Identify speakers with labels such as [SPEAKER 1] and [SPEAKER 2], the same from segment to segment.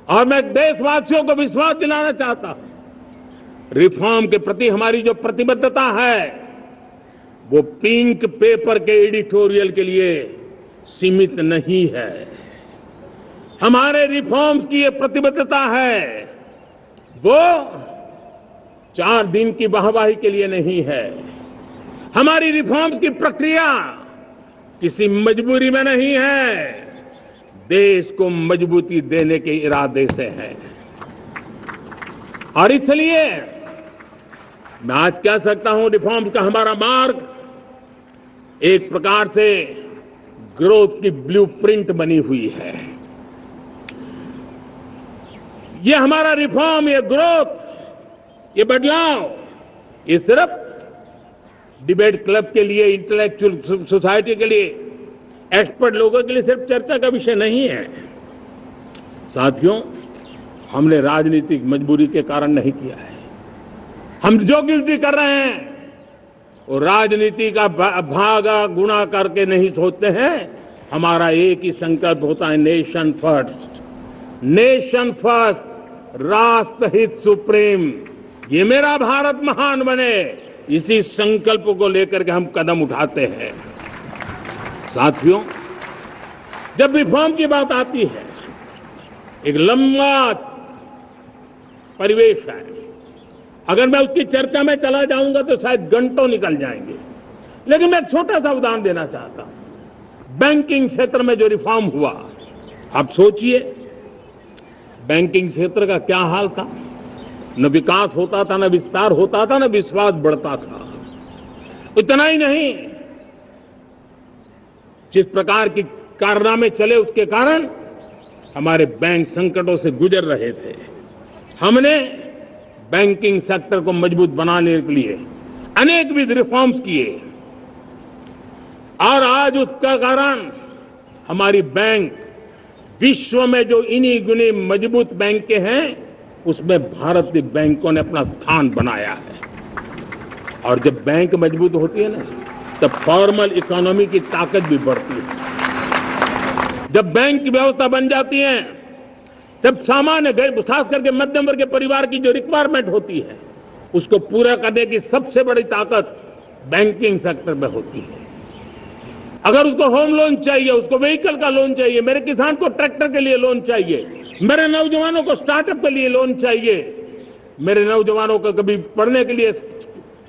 [SPEAKER 1] और मैं देशवासियों को विश्वास दिलाना चाहता हूं, रिफॉर्म के प्रति हमारी जो प्रतिबद्धता है वो पिंक पेपर के एडिटोरियल के लिए सीमित नहीं है। हमारे रिफॉर्म्स की ये प्रतिबद्धता है वो 4 दिन की वाहवाही के लिए नहीं है। हमारी रिफॉर्म्स की प्रक्रिया किसी मजबूरी में नहीं है, देश को मजबूती देने के इरादे से है। और इसलिए मैं आज कह सकता हूं, रिफॉर्म्स का हमारा मार्ग एक प्रकार से ग्रोथ की ब्लूप्रिंट बनी हुई है। ये हमारा रिफॉर्म, ये ग्रोथ, ये बदलाव, ये सिर्फ डिबेट क्लब के लिए, इंटेलेक्चुअल सोसाइटी के लिए, एक्सपर्ट लोगों के लिए सिर्फ चर्चा का विषय नहीं है। साथियों, हमने राजनीतिक मजबूरी के कारण नहीं किया है। हम जो कुछ भी कर रहे हैं वो राजनीति का भागा गुणा करके नहीं सोचते हैं। हमारा एक ही संकल्प होता है, नेशन फर्स्ट, नेशन फर्स्ट, राष्ट्र हित सुप्रीम। ये मेरा भारत महान बने, इसी संकल्प को लेकर के हम कदम उठाते हैं। साथियों, जब रिफॉर्म की बात आती है, एक लंबा परिवेश है। अगर मैं उसकी चर्चा में चला जाऊंगा तो शायद घंटों निकल जाएंगे, लेकिन मैं छोटा सा उदाहरण देना चाहता हूं। बैंकिंग क्षेत्र में जो रिफॉर्म हुआ, आप सोचिए बैंकिंग क्षेत्र का क्या हाल था। न विकास होता था, न विस्तार होता था, न विश्वास बढ़ता था। इतना ही नहीं, जिस प्रकार की कारनामे चले उसके कारण हमारे बैंक संकटों से गुजर रहे थे। हमने बैंकिंग सेक्टर को मजबूत बनाने के लिए अनेकविध रिफॉर्म्स किए और आज उसका कारण हमारी बैंक विश्व में जो इन्हीं गुनी मजबूत बैंक के हैं उसमें भारतीय बैंकों ने अपना स्थान बनाया है। और जब बैंक मजबूत होती है ना, तब फॉर्मल इकोनॉमी की ताकत भी बढ़ती है। जब बैंक की व्यवस्था बन जाती है, जब सामान्य खास करके मध्यम वर्ग के परिवार की जो रिक्वायरमेंट होती है उसको पूरा करने की सबसे बड़ी ताकत बैंकिंग सेक्टर में होती है। अगर उसको होम लोन चाहिए, उसको व्हीकल का लोन चाहिए, मेरे किसान को ट्रैक्टर के लिए लोन चाहिए, मेरे नौजवानों को स्टार्टअप के लिए लोन चाहिए, मेरे नौजवानों को कभी पढ़ने के लिए,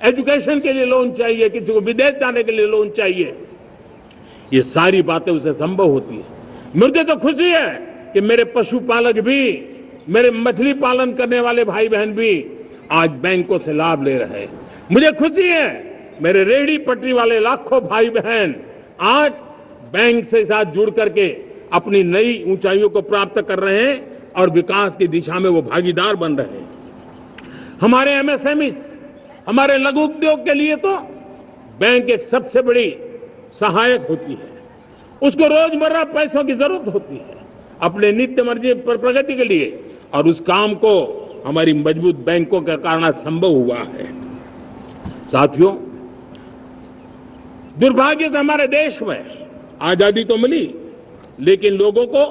[SPEAKER 1] एजुकेशन के लिए लोन चाहिए, किसी को विदेश जाने के लिए लोन चाहिए, ये सारी बातें उसे संभव होती है। मुझे तो खुशी है कि मेरे पशुपालक भी, मेरे मछली पालन करने वाले भाई बहन भी आज बैंकों से लाभ ले रहे हैं। मुझे खुशी है मेरे रेहड़ी पटरी वाले लाखों भाई बहन आज बैंक से साथ जुड़ करके अपनी नई ऊंचाइयों को प्राप्त कर रहे हैं और विकास की दिशा में वो भागीदार बन रहे हैं। हमारे एमएसएमईज, हमारे लघु उद्योग के लिए तो बैंक एक सबसे बड़ी सहायक होती है। उसको रोजमर्रा पैसों की जरूरत होती है अपने नित्य मर्जी पर प्रगति के लिए, और उस काम को हमारी मजबूत बैंकों के कारण संभव हुआ है। साथियों, दुर्भाग्य से हमारे देश में आजादी तो मिली, लेकिन लोगों को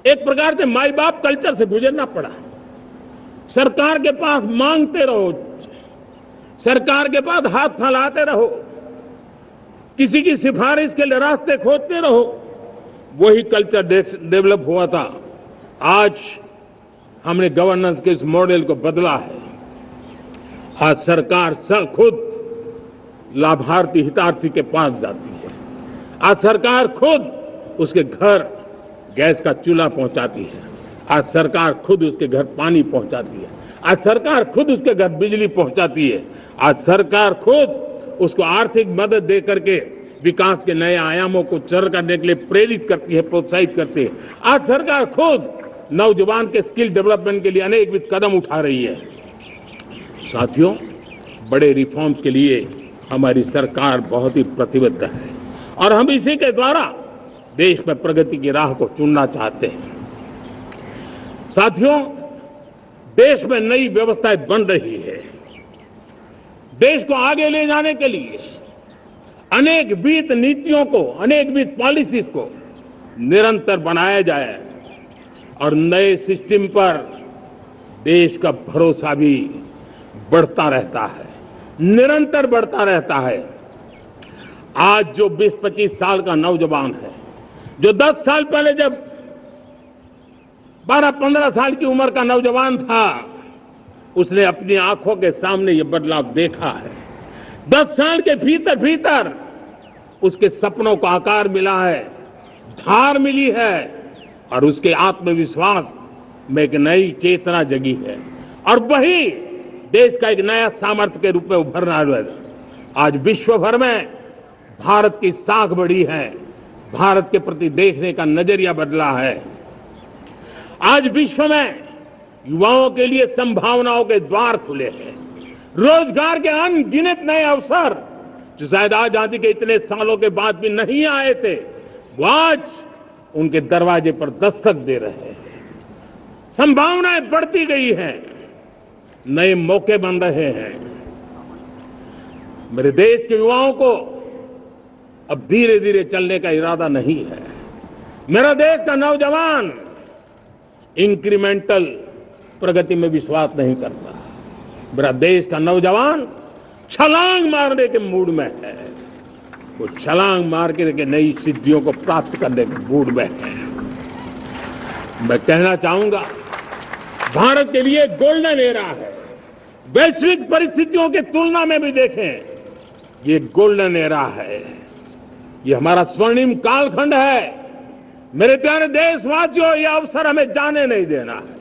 [SPEAKER 1] एक प्रकार से माई बाप कल्चर से गुजरना पड़ा। सरकार के पास मांगते रहो, सरकार के पास हाथ फैलाते रहो, किसी की सिफारिश के लिए रास्ते खोजते रहो, वही कल्चर डेवलप हुआ था। आज हमने गवर्नेंस के इस मॉडल को बदला है। आज सरकार खुद लाभार्थी हितार्थी के पास जाती है। आज सरकार खुद उसके घर गैस का चूल्हा पहुंचाती है। आज सरकार खुद उसके घर पानी पहुंचाती है। आज सरकार खुद उसके घर बिजली पहुंचाती है। आज सरकार खुद उसको आर्थिक मदद दे करके विकास के नए आयामों को चर करने के लिए प्रेरित करती है, प्रोत्साहित करती है। आज सरकार खुद नौजवान के स्किल डेवलपमेंट के लिए अनेक कदम उठा रही है। साथियों, बड़े रिफॉर्म्स के लिए हमारी सरकार बहुत ही प्रतिबद्ध है और हम इसी के द्वारा देश में प्रगति की राह को चुनना चाहते हैं। साथियों, देश में नई व्यवस्थाएं बन रही है। देश को आगे ले जाने के लिए अनेक वित्त नीतियों को, अनेक वित्त पॉलिसीज को निरंतर बनाया जाए और नए सिस्टम पर देश का भरोसा भी बढ़ता रहता है, निरंतर बढ़ता रहता है। आज जो 20-25 साल का नौजवान है, जो 10 साल पहले जब 12-15 साल की उम्र का नौजवान था, उसने अपनी आंखों के सामने ये बदलाव देखा है। 10 साल के भीतर भीतर उसके सपनों को आकार मिला है, धार मिली है और उसके आत्मविश्वास में एक नई चेतना जगी है और वही देश का एक नया सामर्थ्य के रूप में उभरना है। आज विश्व भर में भारत की साख बढ़ी है, भारत के प्रति देखने का नजरिया बदला है। आज विश्व में युवाओं के लिए संभावनाओं के द्वार खुले हैं, रोजगार के अनगिनत नए अवसर जो शायद आजादी के इतने सालों के बाद भी नहीं आए थे, वो आज उनके दरवाजे पर दस्तक दे रहे हैं। संभावनाएं बढ़ती गई हैं, नए मौके बन रहे हैं। मेरे देश के युवाओं को अब धीरे धीरे चलने का इरादा नहीं है। मेरा देश का नौजवान इंक्रीमेंटल प्रगति में विश्वास नहीं करता। मेरा देश का नौजवान छलांग मारने के मूड में है, वो छलांग मार के नई सिद्धियों को प्राप्त करने के मूड में है। मैं कहना चाहूंगा, भारत के लिए गोल्डन एरा है। वैश्विक परिस्थितियों की तुलना में भी देखें, ये गोल्डन एरा है, ये हमारा स्वर्णिम कालखंड है। मेरे प्यारे देशवासियों, ये अवसर हमें जाने नहीं देना है,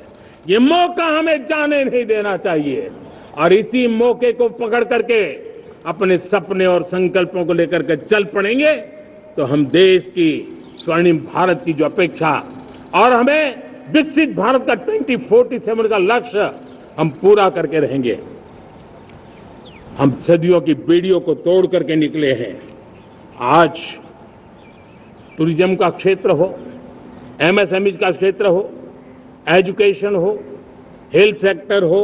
[SPEAKER 1] ये मौका हमें जाने नहीं देना चाहिए और इसी मौके को पकड़ करके अपने सपने और संकल्पों को लेकर के चल पड़ेंगे तो हम देश की स्वर्णिम भारत की जो अपेक्षा और हमें विकसित भारत का 2047 का लक्ष्य हम पूरा करके रहेंगे। हम सदियों की बेड़ियों को तोड़ करके निकले हैं। आज टूरिज्म का क्षेत्र हो, एमएसएमई का क्षेत्र हो, एजुकेशन हो, हेल्थ सेक्टर हो,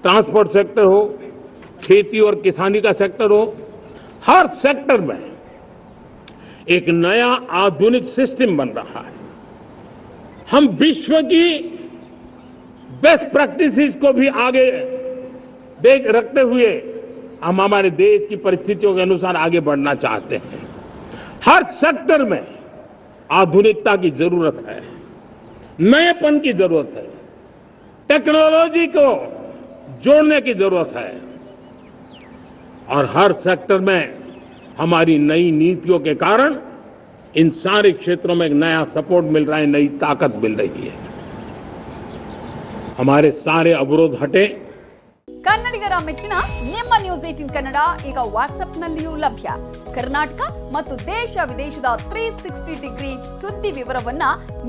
[SPEAKER 1] ट्रांसपोर्ट सेक्टर हो, खेती और किसानी का सेक्टर हो, हर सेक्टर में एक नया आधुनिक सिस्टम बन रहा है। हम विश्व की बेस्ट प्रैक्टिसेस को भी आगे देख रखते हुए हम हमारे देश की परिस्थितियों के अनुसार आगे बढ़ना चाहते हैं। हर सेक्टर में आधुनिकता की जरूरत है, नएपन की जरूरत है, टेक्नोलॉजी को जोड़ने की जरूरत है और हर सेक्टर में हमारी नई नीतियों के कारण इन सारे क्षेत्रों में एक नया सपोर्ट मिल रहा है, नई ताकत मिल रही है। हमारे सारे अवरोध हटे।
[SPEAKER 2] ಕನ್ನಡಿಗರ ಮೆಚ್ಚಿನ ನಿಮ್ಮ ನ್ಯೂಸ್ 18 ಕನ್ನಡ ಈಗ ವಾಟ್ಸ್ಆಪ್ನಲ್ಲಿಯೂ ಲಭ್ಯ. ಕರ್ನಾಟಕ ಮತ್ತು ದೇಶ ವಿದೇಶದ 360 ಡಿಗ್ರಿ ಸುದ್ದಿ ವಿವರವನ್ನ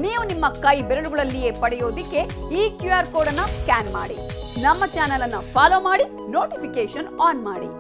[SPEAKER 2] ನೀವು ನಿಮ್ಮ ಕೈ ಬೆರಳುಗಳಲ್ಲಿಯೇ ಪಡೆಯೋದಿಕ್ಕೆ ಈ QR ಕೋಡ್ ಅನ್ನು ಸ್ಕ್ಯಾನ್ ಮಾಡಿ. ನಮ್ಮ ಚಾನೆಲ್ ಅನ್ನು ಫಾಲೋ ಮಾಡಿ, ನೋಟಿಫಿಕೇಶನ್ ಆನ್ ಮಾಡಿ.